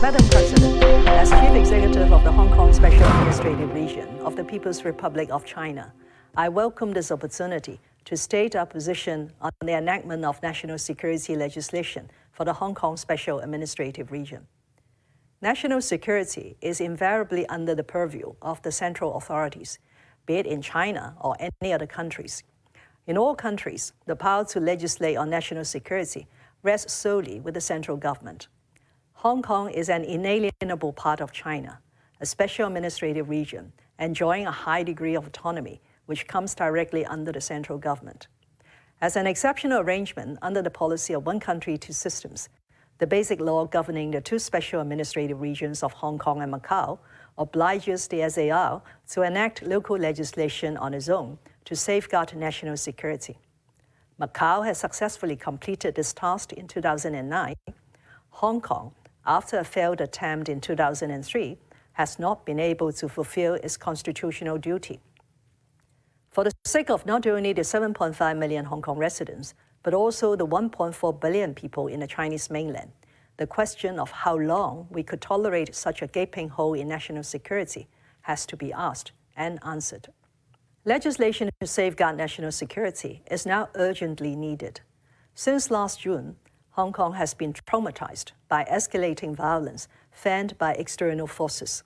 Madam President, as Chief Executive of the Hong Kong Special Administrative Region of the People's Republic of China, I welcome this opportunity to state our position on the enactment of national security legislation for the Hong Kong Special Administrative Region. National security is invariably under the purview of the central authorities, be it in China or any other countries. In all countries, the power to legislate on national security rests solely with the central government. Hong Kong is an inalienable part of China, a special administrative region enjoying a high degree of autonomy, which comes directly under the central government. As an exceptional arrangement under the policy of one country, two systems, the basic law governing the two special administrative regions of Hong Kong and Macau obliges the SAR to enact local legislation on its own to safeguard national security. Macau has successfully completed this task in 2009. Hong Kong, after a failed attempt in 2003, has not been able to fulfill its constitutional duty. For the sake of not only the 7.5 million Hong Kong residents, but also the 1.4 billion people in the Chinese mainland, the question of how long we could tolerate such a gaping hole in national security has to be asked and answered. Legislation to safeguard national security is now urgently needed. Since last June, Hong Kong has been traumatized by escalating violence fanned by external forces.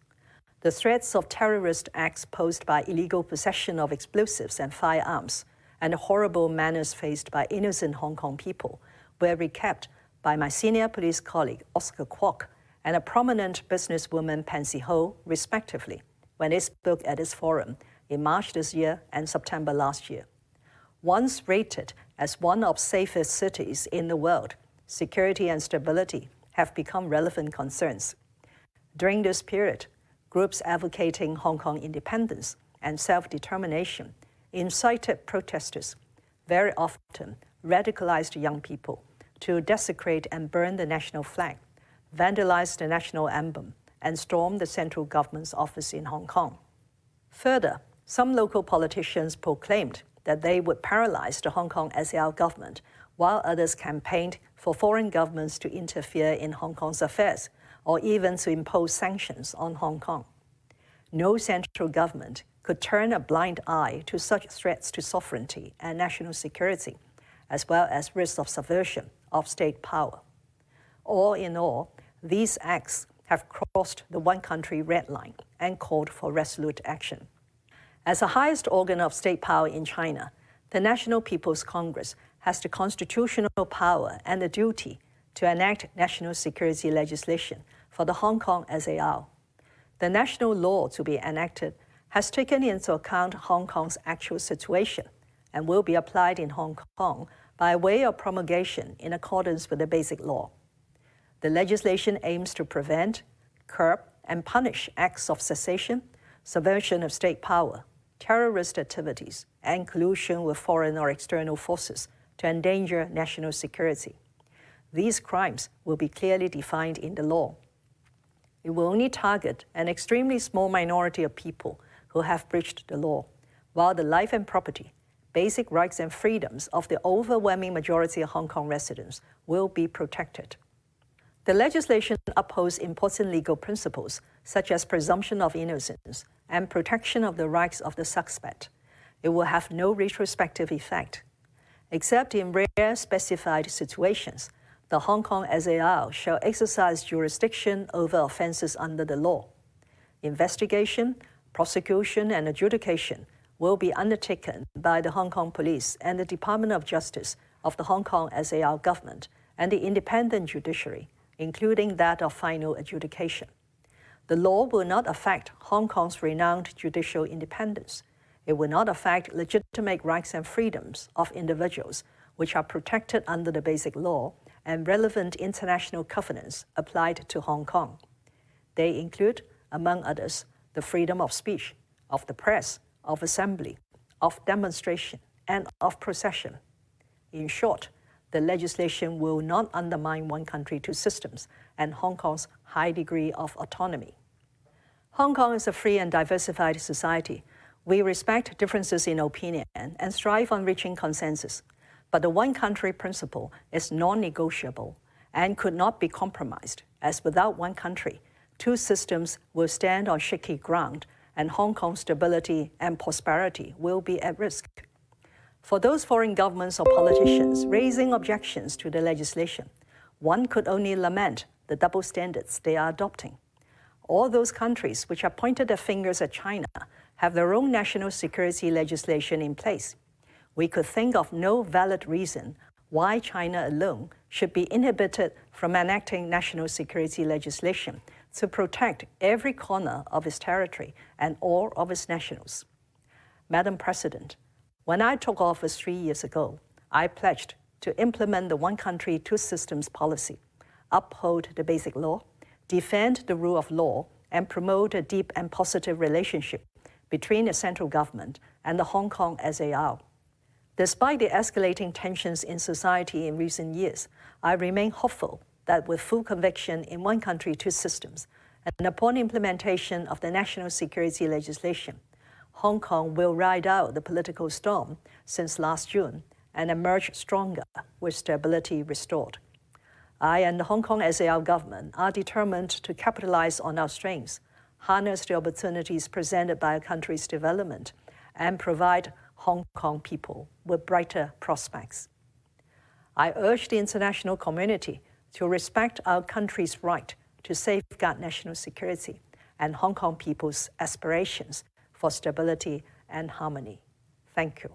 The threats of terrorist acts posed by illegal possession of explosives and firearms and the horrible manners faced by innocent Hong Kong people were recapped by my senior police colleague Oscar Kwok and a prominent businesswoman Pansy Ho, respectively, when they spoke at this forum in March this year and September last year. Once rated as one of safest cities in the world, security and stability have become relevant concerns. During this period, groups advocating Hong Kong independence and self-determination incited protesters, very often radicalized young people, to desecrate and burn the national flag, vandalize the national emblem, and storm the central government's office in Hong Kong. Further, some local politicians proclaimed that they would paralyze the Hong Kong SAR government, while others campaigned for foreign governments to interfere in Hong Kong's affairs, or even to impose sanctions on Hong Kong. No central government could turn a blind eye to such threats to sovereignty and national security, as well as risks of subversion of state power. All in all, these acts have crossed the one country red line and called for resolute action. As the highest organ of state power in China, the National People's Congress has the constitutional power and the duty to enact national security legislation for the Hong Kong SAR. The national law to be enacted has taken into account Hong Kong's actual situation and will be applied in Hong Kong by way of promulgation in accordance with the Basic Law. The legislation aims to prevent, curb, and punish acts of secession, subversion of state power, terrorist activities, and collusion with foreign or external forces to endanger national security. These crimes will be clearly defined in the law. It will only target an extremely small minority of people who have breached the law, while the life and property, basic rights and freedoms of the overwhelming majority of Hong Kong residents will be protected. The legislation upholds important legal principles such as presumption of innocence and protection of the rights of the suspect. It will have no retrospective effect. Except in rare specified situations, the Hong Kong SAR shall exercise jurisdiction over offences under the law. Investigation, prosecution, and adjudication will be undertaken by the Hong Kong Police and the Department of Justice of the Hong Kong SAR government and the independent judiciary, including that of final adjudication. The law will not affect Hong Kong's renowned judicial independence. It will not affect legitimate rights and freedoms of individuals, which are protected under the Basic Law and relevant international covenants applied to Hong Kong. They include, among others, the freedom of speech, of the press, of assembly, of demonstration, and of procession. In short, the legislation will not undermine one country, two systems and Hong Kong's high degree of autonomy. Hong Kong is a free and diversified society. We respect differences in opinion and strive on reaching consensus. But the one country principle is non-negotiable and could not be compromised as without one country, two systems will stand on shaky ground and Hong Kong's stability and prosperity will be at risk. For those foreign governments or politicians raising objections to the legislation, one could only lament the double standards they are adopting. All those countries which have pointed their fingers at China have their own national security legislation in place. We could think of no valid reason why China alone should be inhibited from enacting national security legislation to protect every corner of its territory and all of its nationals. Madam President, when I took office 3 years ago, I pledged to implement the one country, two systems policy, uphold the basic law, defend the rule of law, and promote a deep and positive relationship between the central government and the Hong Kong SAR. Despite the escalating tensions in society in recent years, I remain hopeful that with full conviction in one country, two systems, and upon implementation of the national security legislation, Hong Kong will ride out the political storm since last June and emerge stronger with stability restored. I and the Hong Kong SAR government are determined to capitalize on our strengths, harness the opportunities presented by a country's development, and provide Hong Kong people with brighter prospects. I urge the international community to respect our country's right to safeguard national security and Hong Kong people's aspirations for stability and harmony. Thank you.